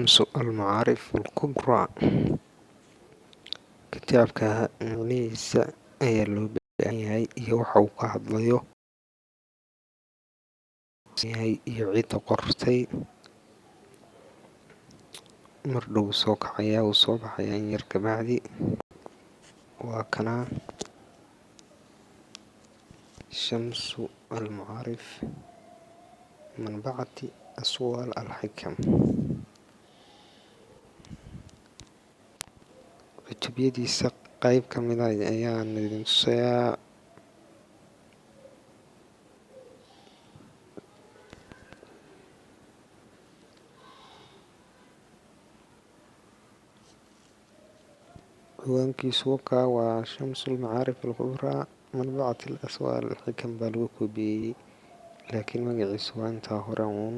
شمس المعارف الكبرى. kitaabka macnihiisa ayaa loo baahan yahay iyo waxa uu ka hadlayo iyo cidda qortay. mar dhow soo kacayaa uu soo baxayaa in yar kabacdi. waa kanaa shamsu almacaarif manbacati aswaal alxikam. cutubiyadiisa qayb ka mida ayaan idin tusayaa. ciwaankiisu wakaa waa shamsu almacaarif alkubraa manbacati aswaal alxikam baa lagu koobiyeeyey, laakiin magaciisu waa intaa hore uun.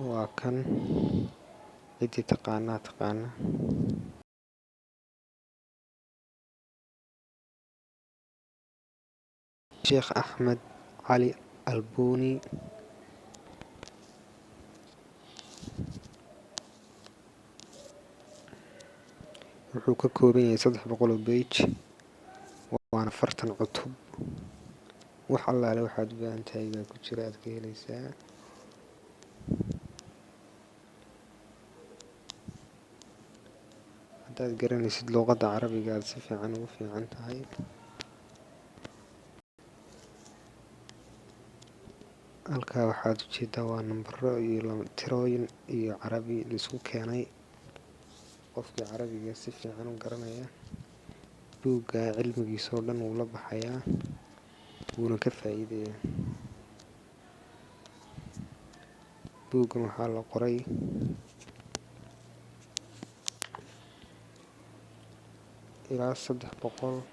waa kan ciddii taqaana. sheekh axmed cali albuni wuxuu ka kooban yahay 300 beyj, waana 40 cutub. wax allaale waxaad u baahan tahay baa ku jira, aad ka helaysaa. haddaad garanaysid luuqadda carabiga aad si fiican ugu fiican tahay. halkaa waxaad ujeedaa waa nambaro iyo tirooyin iyo carabi laisku keenay. qofkii carabiga si fiican u garanaya buugga cilmigiisa oo dhan wuu la baxayaa, wuuna ka faa'iidayaa. buuggan waxaa la qoray ilaa 300